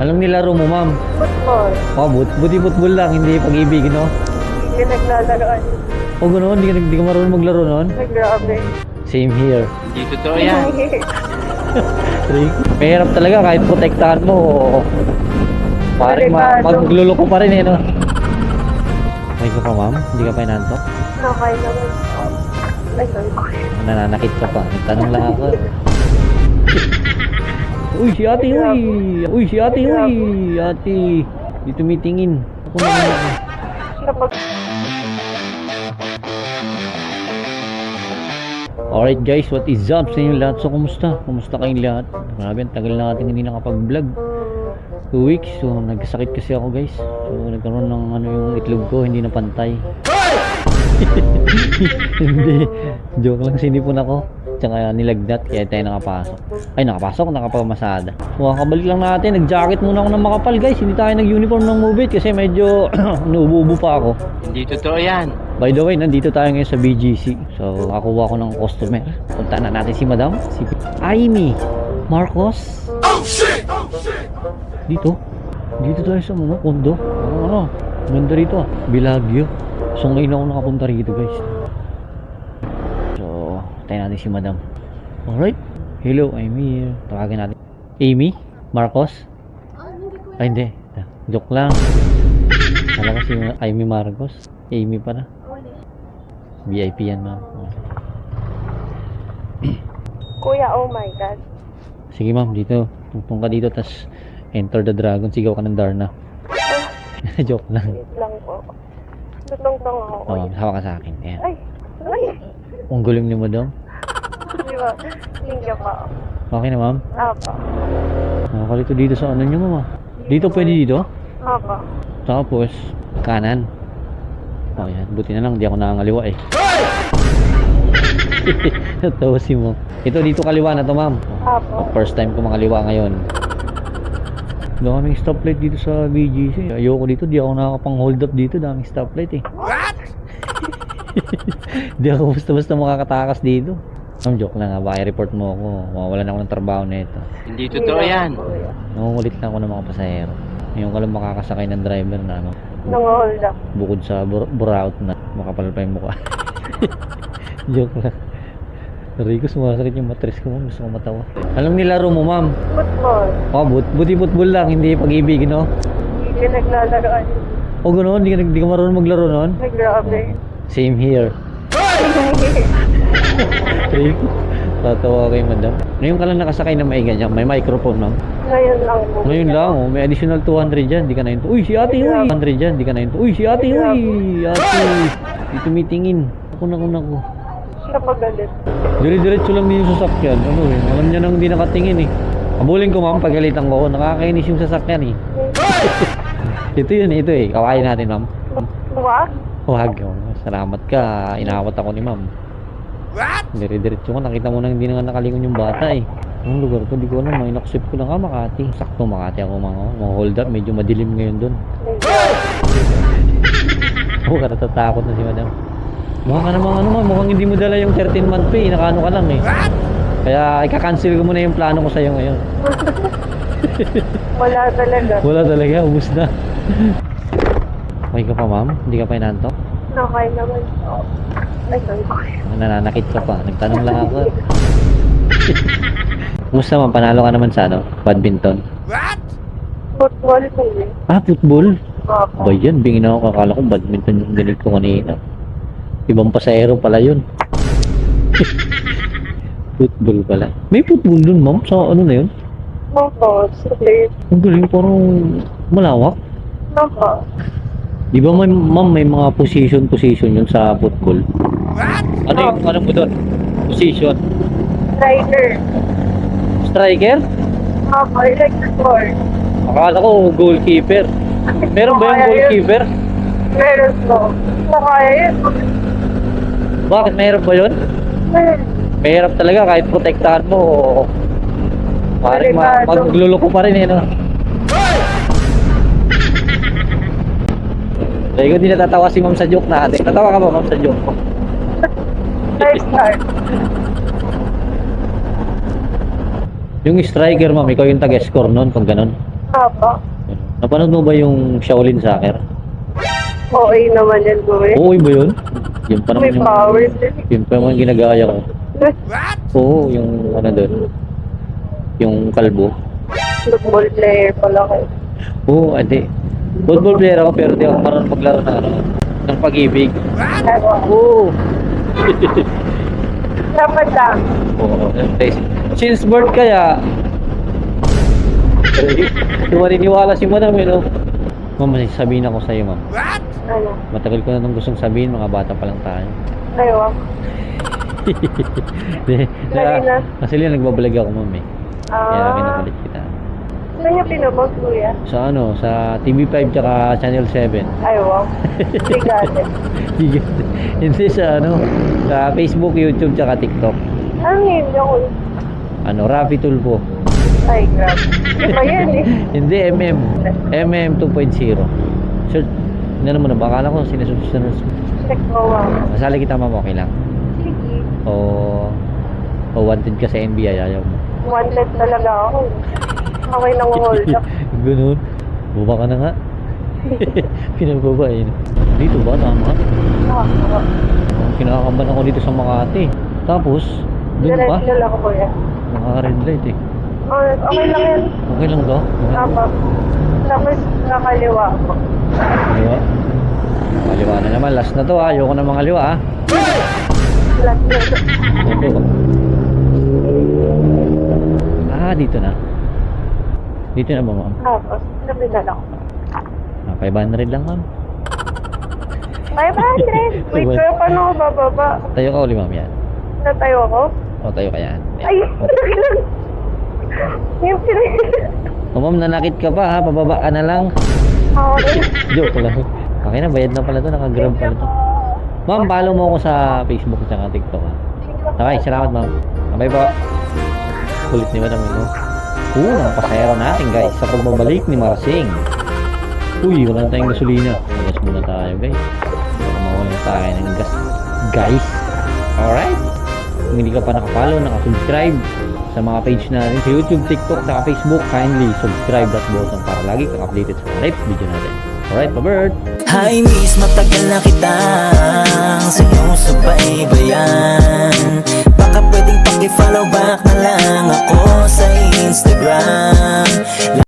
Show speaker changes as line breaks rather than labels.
Anong nilaro mo, ma'am?
Football.
Oh, buti football lang, hindi pag-ibig, no?
Hindi naglalaroan.
O ganoon, hindi ka marunong maglaro noon?
Ay, grabe.
Same here.
Hindi totoo yan.
Mahirap talaga kahit protektahan mo. Parang magluloko pa rin eh, no? Okay ka pa, ma'am? Hindi ka pa inantok?
Okay naman. Ay, sorry.
Nananakit ka pa. Nagtanong lang ako. Uy, si ate, uy! Uy, si ate, uy! Ate, di tumitingin. Ako naman ako.
Kapag
Alright guys, what is up sa inyo lahat? So, kumusta? Kumusta kayong lahat? Grabe, ang tagal na natin hindi nakapag-vlog. 2 weeks, so nagkasakit kasi ako guys. So, nagkaroon ng yung itlog ko, hindi na pantay. Hindi, joke lang, sinipon ako. Tsaka nilagnat, kaya tayo nakapasok. Ay, nakapagmasada. So, kakabalik lang natin, nag-jacket muna ako ng makapal guys. Hindi tayo nag-uniform ng Mobit kasi medyo nuubo pa ako.
Hindi totoo yan.
By the way, nandito tayo ngayon sa BGC. So, kakuha ko ng customer. Punta na natin si Madam, si Amy Marcos. Oh shit! Oh shit! Dito tayo sa kondo. Ganda rito ah. Bilagyo. So, ngayon ako nakapunta rito guys. So, tayo natin si Madam. Alright. Hello, Amy. Tawagin natin. Amy Marcos? Ay, hindi. Joke lang. Alam ko si Amy Marcos. Amy pa na. VIP yan, ma'am.
Kuya, oh my God.
Sige, ma'am. Dito. Tungtong ka dito, tas enter the dragon. Sigaw ka ng Darna. Joke lang.
Wait lang po. Tutong-tong ako.
Oh, ma'am. Hawa ka sa akin. Ayan.
Ay! Ay!
Ang guling ni Madam.
Di ba? Thank you po.
Okay na, ma'am.
Apo.
Nakakalito dito sa ano nyo, ma'am. Dito, pwede dito?
Apo.
Tapos, kanan. Oh, yan. Buti na lang, di ako nakangaliwa eh. Natawa si mo. Ito, dito kaliwa na to, ma'am.
Apo.
First time ko makaliwa ngayon. Daming stoplight dito sa BGC. Ayoko dito, di ako nakakapang hold up dito. Daming stoplight eh. What? Di ako basta-basta makakatakas dito. Ma'am, joke lang ha. Baka i-report mo ako. Mawawalan ako ng trabaho na ito.
Hindi totoo yan.
Nangungulit na ako ng mga pasahero. Ngayon ka lang makakasakay ng driver na ano.
Nang-hold up.
Bukod sa buraut na makapal pa yung mukha. Joke lang. Rico, sumasakit yung matres ko, ma'am. Gusto ko matawa. Anong nilaro mo, ma'am?
Football.
Oh, buti football lang, hindi pag-ibig, no?
Hindi naglalaroan.
O ganoon, hindi ka marunong maglaro noon?
Ay, grabe.
Same here. Rico, tatawa kay madam. Ngayon ka lang nakasakay na may ganyan, may microphone, ma'am.
Ngayon lang po.
Ngayon lang, oh, may additional 200 dyan, di ka na ito. Uy, si ate, uy! 100 dyan, di ka na ito. Uy, si ate, uy! Ate, di tumitingin. Ako.
Napagalit.
Dire-diretso lang din yung sasakyan. Ano eh, alam niya nang hindi nakatingin eh. Abulin ko, ma'am, pagalitan ko. Nakakainis yung sasakyan eh. Ito eh. Kawain natin, ma'am.
Wag?
Wag. Salamat ka. Inawat ako ni ma'am. What? Dire-diretso ko. Nakita mo nang hindi na nakalingon yung bata eh. Anong lugar ko? Di ko alam. May nakusip ko lang ka, Makati. Sakto Makati ako mga hold up. Medyo madilim ngayon dun. Oo, natatakot na si madam. Mukha ka namang mukhang hindi mo dala yung 13-month pay. Nakaano ka lang eh. Kaya ika-cancel ko muna yung plano ko sa'yo ngayon.
Wala talaga.
Wala talaga, ubus na. Okay ka pa, ma'am? Hindi ka pa inantok?
Okay naman. Ay, sorry.
Nananakit ka pa. Nagtanong lang ako. Kumusta, ma'am? Panalo ka naman sa badminton?
Football po eh.
Ah, football?
Apo.
Ba yan? Bingin ako. Kakala ko badminton yung galit ko kanina. Ibang pasahero pala yun. Football pala. May football dun, ma'am? Sa ano na yun?
Opo, straight.
Ang galing, parang malawak.
Opo.
Di ba ma'am, may mga position yun sa football? Ano yung ano mo doon? Position?
Striker.
Striker?
Opo, I like the score.
Akala ko goalkeeper. Meron ba yung goalkeeper?
Meron po. Makaya yun.
Bakit mahirap ba yun? Mahirap talaga kahit protektahan mo. Parang magluloko pa rin eh, no? Kaya ko di natatawa si ma'am sa joke natin. Tatawa ka ba, ma'am, sa joke ko?
Nice start.
Yung striker, ma'am, ikaw yung tag-score nun, kung ganun.
Apa.
Napanood mo ba yung Shaolin Soccer?
Okay naman yan, boy.
Oo, iba yun. Yun pa
May
naman yung,
powers din.
yun pa naman yung ginagaya ko. Oo, yung ano doon. Yung kalbo.
Football player pala kayo.
Oo, ate. Football player ako pero di ako marunong maglaro na ano, ng pag-ibig.
Ewan.
Oo.
Dapat lang.
Oo. Since birth kaya, tumaniniwala si madam yun, no? Ma'am, may sabihin ako sa'yo, ma'am.
Ano?
Matagal ko na itong gustong sabihin, mga bata pa lang tayo.
Ewan. Lagi na.
Kasi lang nagbabalag ako, ma'am, eh. Kaya kinapalit kita.
Saan niya pinabog, kuya?
Sa ano, sa TV5 tsaka Channel 7.
Ay, wow. Bigate.
Hindi sa ano, sa Facebook, YouTube tsaka TikTok.
Ano yun ako?
Ano, Rafi Tulfo.
Ay, grabe. Iba yan eh.
Hindi, MM 2.0. Sure, hindi naman na, baka ko sinusunod.
Check mo, wow.
Masali kita, ma'am, okay lang.
Sige.
O wanted ka sa NBI, ayaw mo.
Wanted talaga ako. Okay lang hold up.
Ganun. Buba ka na nga. Pinagbaba eh. Dito ba? Tama.
Nakakawa.
Kinakakamban ako dito sa Makati. Tapos, doon pa.
Diretso lang ako, kuya.
Naka-red light eh.
Okay lang yan.
Okay lang to?
Tama. Tapos, nakaliwa ako.
Kaliwa. Kaliwa na naman. Last na to ha. Ayoko na mga kaliwa ha.
Last na.
Ito. Dito na. Dito na ba, ma'am?
Tapos, sabi na lang.
500 lang, ma'am.
500! Wait, pero paano ako bababa?
Tayo ka uli, ma'am, yan.
Natayo ako?
O, tayo ka yan.
Ay! Yung
O, ma'am, nanakit ka pa ha. Pababa ka na lang.
Ako rin.
Joke lang. Okay na, bayad na pala to. Naka-grab pala to. Ma'am, follow mo ako sa Facebook at saka TikTok ha. Okay, salamat, ma'am. Bye po. Kulit ni madam, no? Unang pasahero natin, guys, sa pagbabalik ni Marsing. Uy, wala na tayong gasolina. Gas muna tayo, guys. Baka mawalan tayo ng gas. Guys, alright? Kung hindi ka pa nakapollow, nakasubscribe sa mga page natin sa YouTube, TikTok, sa Facebook, kindly subscribe that button para lagi kang updated sa next video natin. Alright, pa-bird!
Hi miss, matagal na kitang sinusubaybayan. Baka pwedeng paki-follow back na lang ako sa Instagram.